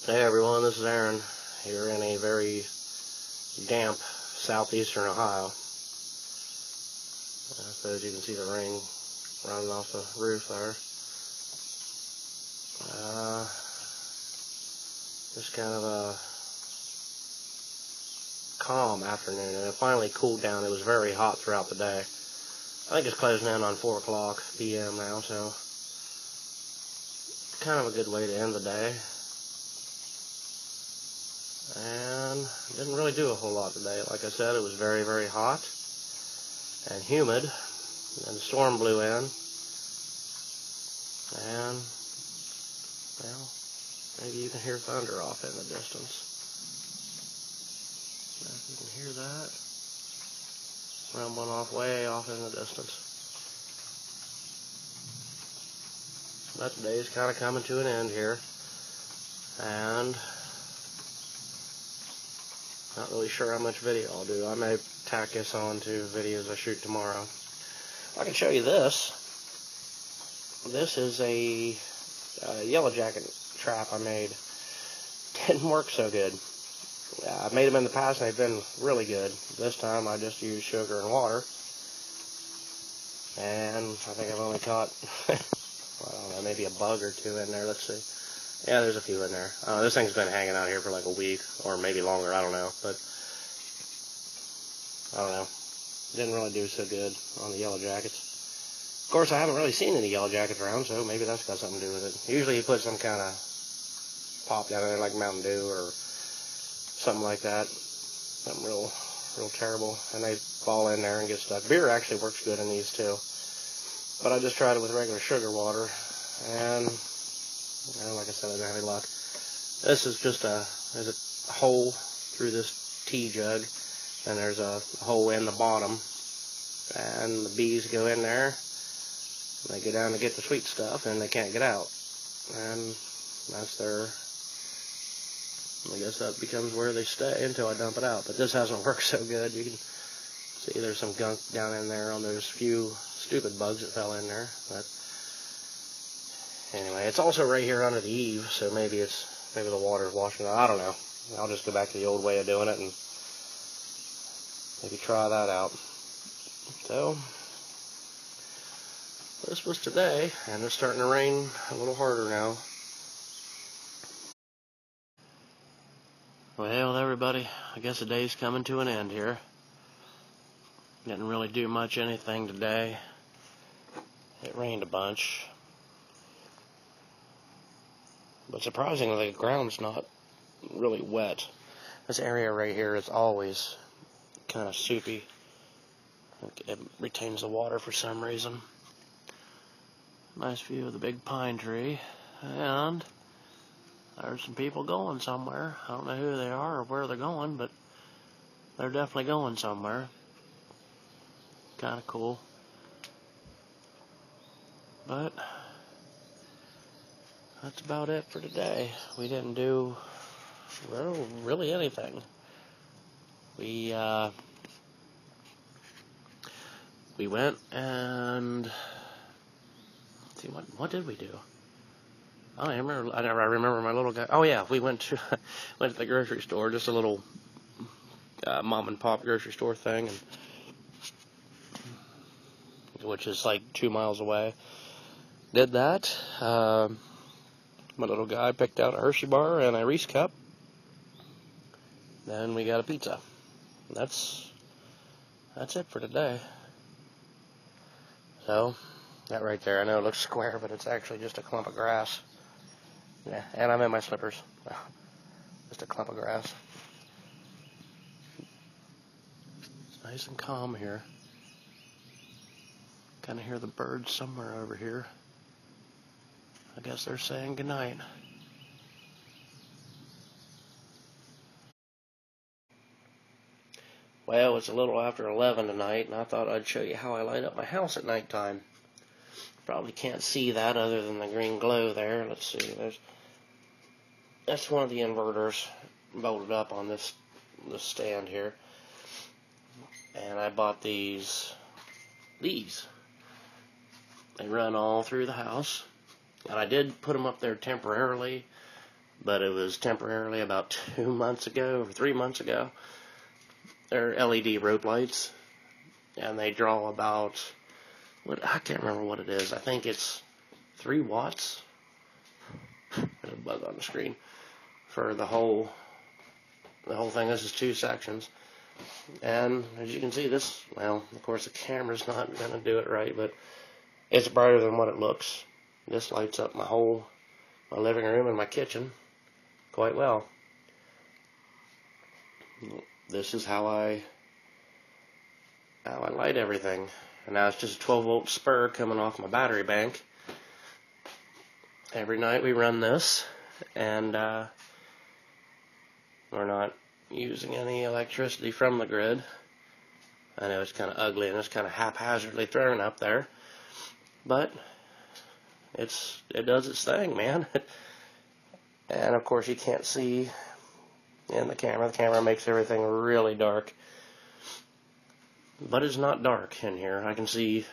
Hey everyone, this is Aaron here in a very damp southeastern Ohio. I suppose you can see the rain running off the roof there. Just kind of a calm afternoon, and it finally cooled down. It was very hot throughout the day. I think it's closing in on 4 o'clock p.m. now, so kind of a good way to end the day. And didn't really do a whole lot today. Like I said, it was very, very hot and humid, and the storm blew in, and, well, maybe you can hear thunder off in the distance. If you can hear that, rumbling off way off in the distance. But the day is kind of coming to an end here, and not really sure how much video I'll do. I may tack this on to videos I shoot tomorrow. I can show you this. This is a yellow jacket trap I made. Didn't work so good. I've made them in the past and they've been really good. This time I just used sugar and water. And I think I've only caught, I don't know, maybe a bug or two in there. Let's see. Yeah, there's a few in there. This thing's been hanging out here for like a week, or maybe longer, I don't know. But, I don't know. Didn't really do so good on the yellow jackets. Of course, I haven't really seen any yellow jackets around, so maybe that's got something to do with it. Usually you put some kind of pop down there, like Mountain Dew or something like that. Something real terrible. And they fall in there and get stuck. Beer actually works good in these, too. But I just tried it with regular sugar water, and like I said, I didn't have any luck. This is just there's a hole through this tea jug, and there's a hole in the bottom, and the bees go in there, and they go down to get the sweet stuff, and they can't get out, and that's I guess that becomes where they stay until I dump it out. But this hasn't worked so good. You can see there's some gunk down in there on those few stupid bugs that fell in there, but anyway, it's also right here under the eave, so maybe the water's washing it out. I don't know. I'll just go back to the old way of doing it and maybe try that out. So, this was today, and it's starting to rain a little harder now. Well, everybody, I guess the day's coming to an end here. Didn't really do much anything today. It rained a bunch. But surprisingly, the ground's not really wet. This area right here is always kind of soupy. It retains the water for some reason. Nice view of the big pine tree. And there's some people going somewhere. I don't know who they are or where they're going, but they're definitely going somewhere. Kind of cool. But that's about it for today. We didn't do really anything. We went and let's see, what did we do? I remember my little guy. Oh yeah, we went to the grocery store, just a little mom and pop grocery store thing, which is like 2 miles away. Did that. My little guy picked out a Hershey bar and a Reese cup. Then we got a pizza. That's it for today. So, that right there, I know it looks square, but it's actually just a clump of grass. Yeah, and I'm in my slippers. Just a clump of grass. It's nice and calm here. Kind of hear the birds somewhere over here. I guess they're saying goodnight. Well, it's a little after 11 tonight, and I thought I'd show you how I light up my house at nighttime. Probably can't see that other than the green glow there. Let's see. That's one of the inverters bolted up on this stand here. And I bought these. They run all through the house. And I did put them up there temporarily but it was temporarily about 2 months ago or 3 months ago. They're LED rope lights, and they draw about, I can't remember what it is. I think it's 3 watts. There's a bug on the screen for the whole thing. This is 2 sections, and as you can see, this, well, of course the camera's not going to do it right, but it's brighter than what it looks. This lights up my living room and my kitchen quite well. This is how I light everything. And now it's just a 12-volt spur coming off my battery bank. Every night we run this, and we're not using any electricity from the grid. I know it's kind of ugly and it's kind of haphazardly thrown up there, but it does its thing, man. And of course you can't see in the camera. The camera makes everything really dark, but it's not dark in here. I can see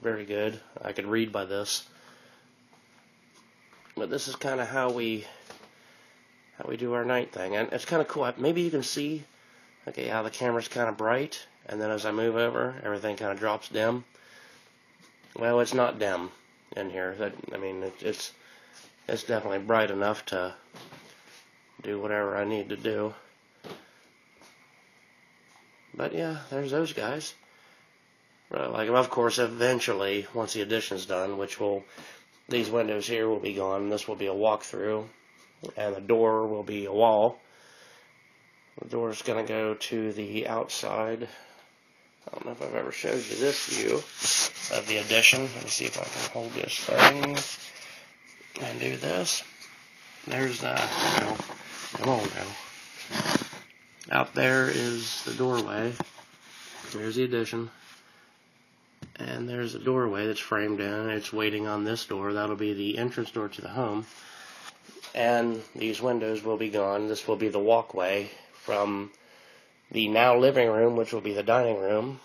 very good. I could read by this. But this is kind of how we do our night thing, and it's kind of cool. Maybe you can see, okay, how the camera's kind of bright, and then as I move over, everything kind of drops dim. Well, it's not dim in here. I mean, it's definitely bright enough to do whatever I need to do. But yeah, there's those guys. Like, of course, eventually, once the addition's done, these windows here will be gone. This will be a walk-through, and the door will be a wall. The door's going to go to the outside. I don't know if I've ever showed you this view of the addition. Let me see if I can hold this thing and do this. There's come on now. Out there is the doorway. There's the addition. And there's a doorway that's framed in. It's waiting on this door. That'll be the entrance door to the home. And these windows will be gone. This will be the walkway from the now living room, which will be the dining room.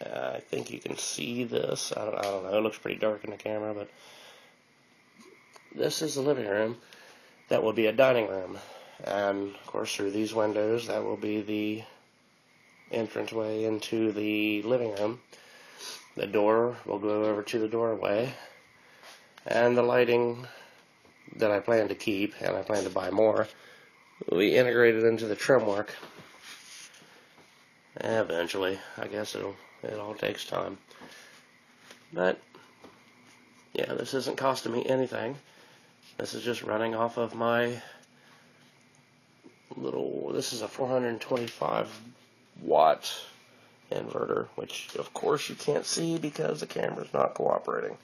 I think you can see this. I don't know. It looks pretty dark in the camera, but this is the living room. That will be a dining room. And, of course, through these windows, that will be the entranceway into the living room. The door will go over to the doorway. And the lighting that I plan to keep, and I plan to buy more, will be integrated into the trim work. Eventually. I guess it all takes time. But, yeah, this isn't costing me anything. This is just running off of my this is a 425 watt inverter, which of course you can't see because the camera's not cooperating.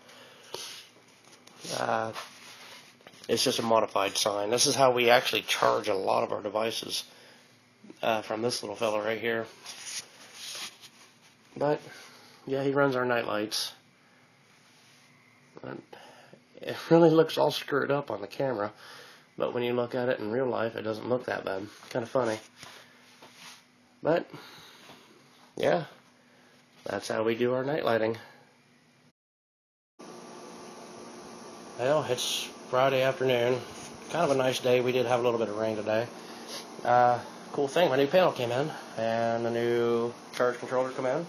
It's just a modified sign. This is how we actually charge a lot of our devices, from this little fella right here. But yeah, he runs our night lights. And it really looks all screwed up on the camera, but when you look at it in real life, it doesn't look that bad. Kind of funny. But yeah, that's how we do our night lighting. Well, it's Friday afternoon. Kind of a nice day. We did have a little bit of rain today. Cool thing, my new panel came in, and a new charge controller came in.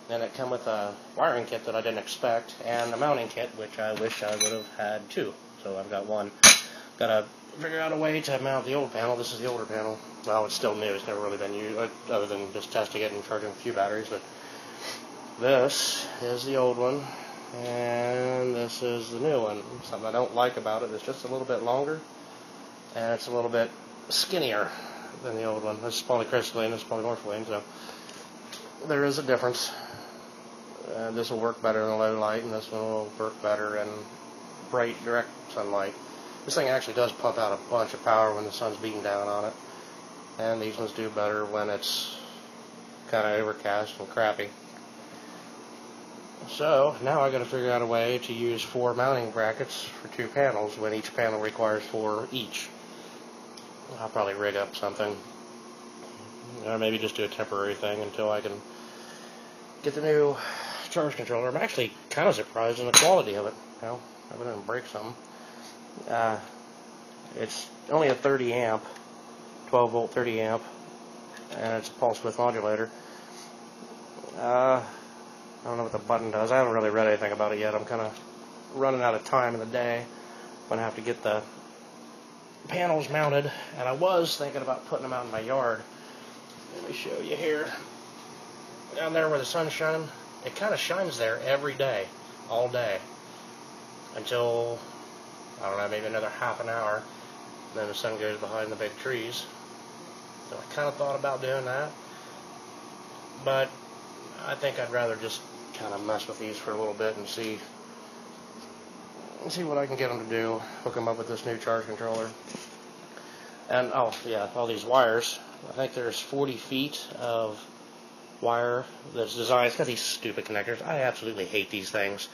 And it came with a wiring kit that I didn't expect, and a mounting kit, which I wish I would have had two. So I've got one. Gotta figure out a way to mount the old panel. This is the older panel. Well, it's still new. It's never really been used, other than just testing it and charging a few batteries. But this is the old one, and this is the new one. Something I don't like about it is just a little bit longer, and it's a little bit skinnier than the old one. This is polycrystalline, this is polymorpholine, so there is a difference. This will work better in low light, and this one will work better in bright, direct sunlight. This thing actually does pump out a bunch of power when the sun's beating down on it, and these ones do better when it's kind of overcast and crappy. So now I got to figure out a way to use 4 mounting brackets for 2 panels when each panel requires 4 each. I'll probably rig up something, or maybe just do a temporary thing until I can get the new charge controller. I'm actually kind of surprised in the quality of it. You know, I wouldn't break something. It's only a 30 amp, 12 volt 30 amp, and it's a pulse width modulator. I don't know what the button does. I haven't really read anything about it yet. I'm kind of running out of time in the day. I'm going to have to get the panels mounted, and I was thinking about putting them out in my yard. Let me show you here. Down there where the sun's shining, it kind of shines there every day, all day, until, I don't know, maybe another half an hour. Then the sun goes behind the big trees. So I kind of thought about doing that, but I think I'd rather just kind of mess with these for a little bit and see what I can get them to do. Hook them up with this new charge controller. And oh yeah, all these wires. I think there's 40 feet of wire that's designed. It's got these stupid connectors. I absolutely hate these things.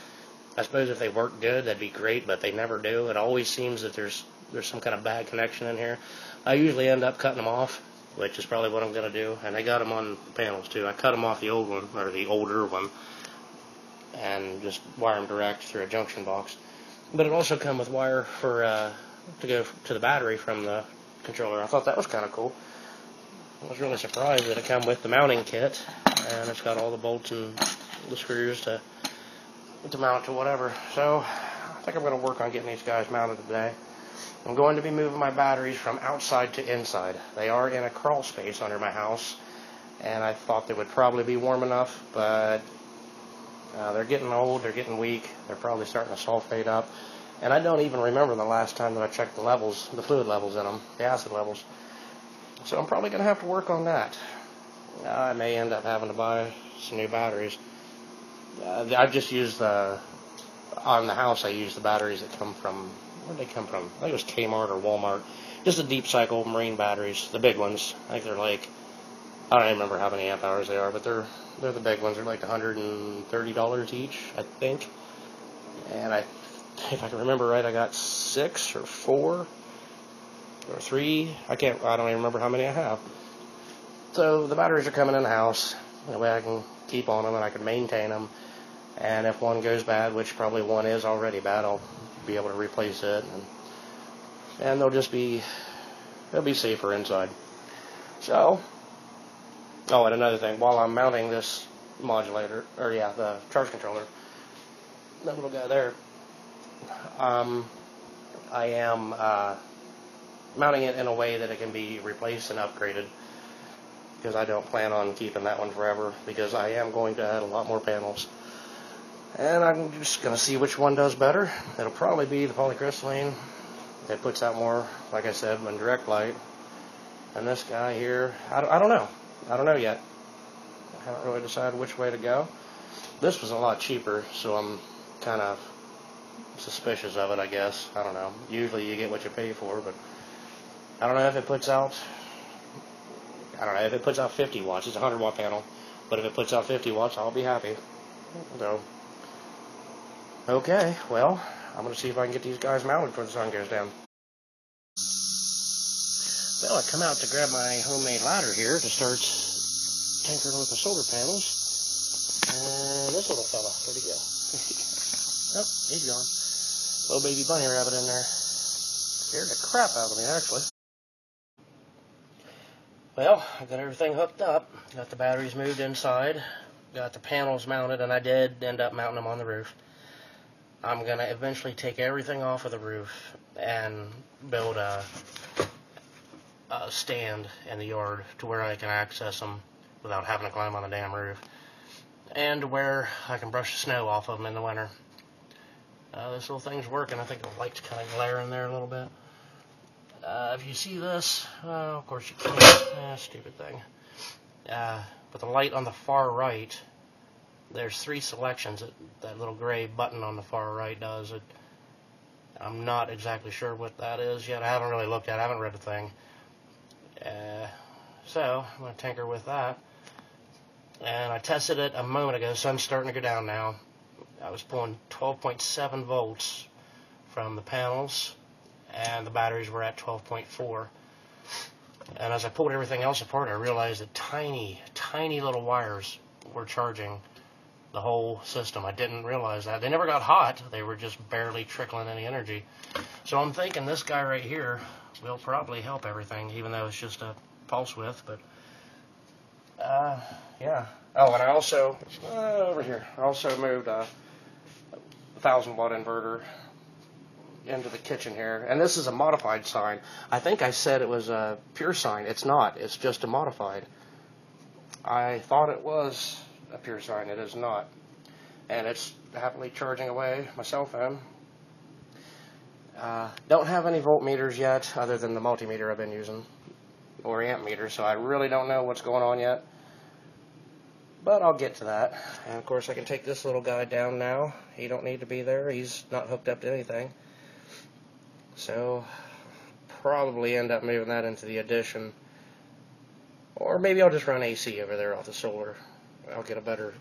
I suppose if they work good, that'd be great, but they never do. It always seems that there's some kind of bad connection in here. I usually end up cutting them off, which is probably what I'm going to do. And they got them on the panels too. I cut them off the old one, or the older one, and just wire them direct through a junction box. But it also comes with wire for to go to the battery from the controller. I thought that was kind of cool. I was really surprised that it came with the mounting kit, and it's got all the bolts and the screws to mount to whatever. So I think I'm going to work on getting these guys mounted today. I'm going to be moving my batteries from outside to inside. They are in a crawl space under my house, and I thought they would probably be warm enough, but they're getting old, they're getting weak, they're probably starting to sulfate up, and I don't even remember the last time that I checked the levels, the fluid levels in them, the acid levels. So I'm probably going to have to work on that. I may end up having to buy some new batteries. I've just used on the house I used the batteries that come from, where did they come from? I think it was Kmart or Walmart. Just the deep cycle marine batteries, the big ones. I think they're like, I don't even remember how many amp hours they are, but they're the big ones. They're like $130 each, I think. And if I can remember right, I got 6 or 4 or 3. I don't even remember how many I have. So the batteries are coming in the house. That way I can keep on them and I can maintain them. And if one goes bad, which probably one is already bad, I'll be able to replace it. And they'll be safer inside. So, oh, and another thing, while I'm mounting this modulator, the charge controller, that little guy there, I am mounting it in a way that it can be replaced and upgraded, because I don't plan on keeping that one forever, because I am going to add a lot more panels. And I'm just going to see which one does better. It'll probably be the polycrystalline. It puts out more, like I said, in direct light. And this guy here, I don't know. I don't know yet. I haven't really decided which way to go. This was a lot cheaper, so I'm kind of suspicious of it, I guess. I don't know. Usually you get what you pay for, but I don't know if it puts out, 50 watts. It's a 100 watt panel, but if it puts out 50 watts, I'll be happy. So, okay, well, I'm going to see if I can get these guys mounted before the sun goes down. Well, I come out to grab my homemade ladder here to start tinkering with the solar panels. And this little fella, where'd he go? Oh, he's gone. Little baby bunny rabbit in there. Scared the crap out of me, actually. Well, I got everything hooked up. Got the batteries moved inside. Got the panels mounted, and I did end up mounting them on the roof. I'm going to eventually take everything off of the roof and build a stand in the yard to where I can access them without having to climb on the damn roof, and where I can brush the snow off of them in the winter. This little thing's working. I think the light's kind of glaring there a little bit. If you see this, of course you can't. Stupid thing. But the light on the far right, there's 3 selections that little gray button on the far right does. I'm not exactly sure what that is yet. I haven't really looked at it. I haven't read the thing. So I'm going to tinker with that. And I tested it a moment ago. Sun's starting to go down now. I was pulling 12.7 volts from the panels, and the batteries were at 12.4. And as I pulled everything else apart, I realized that tiny little wires were charging the whole system. I didn't realize that. They never got hot. They were just barely trickling any energy. So I'm thinking this guy right here will probably help everything, even though it's just a pulse width. But, yeah. Oh, and I also, over here, I also moved a 1,000-watt inverter into the kitchen here. And this is a modified sine. I think I said it was a pure sine. It's not. It's just a modified. I thought it was a pure sine. It is not. And it's happily charging away my cell phone. Don't have any voltmeters yet, other than the multimeter I've been using, or amp meter, so I really don't know what's going on yet. But I'll get to that. And of course I can take this little guy down now. He don't need to be there. He's not hooked up to anything. So probably end up moving that into the addition. Or maybe I'll just run AC over there off the solar. I'll get a better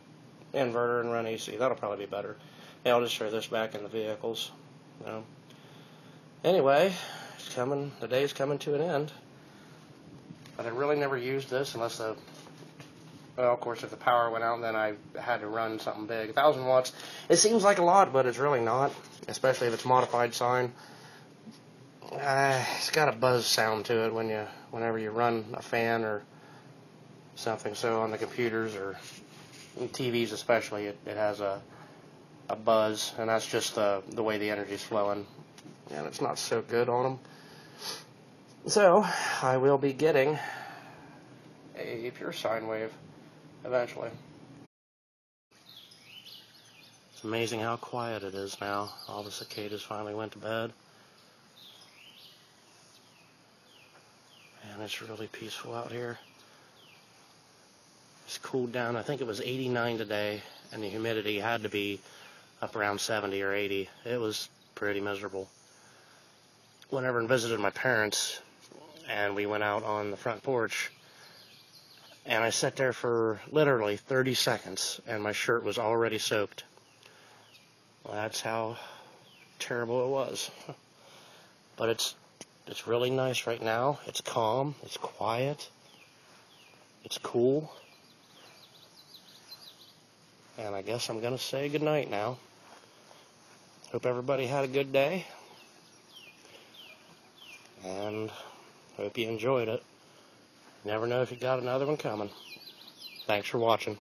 inverter and run AC. That'll probably be better. Yeah, I'll just throw this back in the vehicles. Anyway, it's coming. The day's coming to an end. But I really never used this unless the, well, of course, if the power went out, then I had to run something big. 1,000 watts. It seems like a lot, but it's really not, especially if it's modified sine. It's got a buzz sound to it whenever you run a fan or something. So on the computers or TVs especially, it has a buzz, and that's just the way the energy's flowing, and it's not so good on them. So I will be getting a pure sine wave eventually. It's amazing how quiet it is now. All the cicadas finally went to bed. And it's really peaceful out here. It's cooled down. I think it was 89 today, and the humidity had to be up around 70 or 80. It was pretty miserable. Went over and visited my parents, and we went out on the front porch, and I sat there for literally 30 seconds, and my shirt was already soaked. Well, that's how terrible it was. But it's really nice right now. It's calm, it's quiet, it's cool. And I guess I'm going to say goodnight now. Hope everybody had a good day. And hope you enjoyed it. Never know if you got another one coming. Thanks for watching.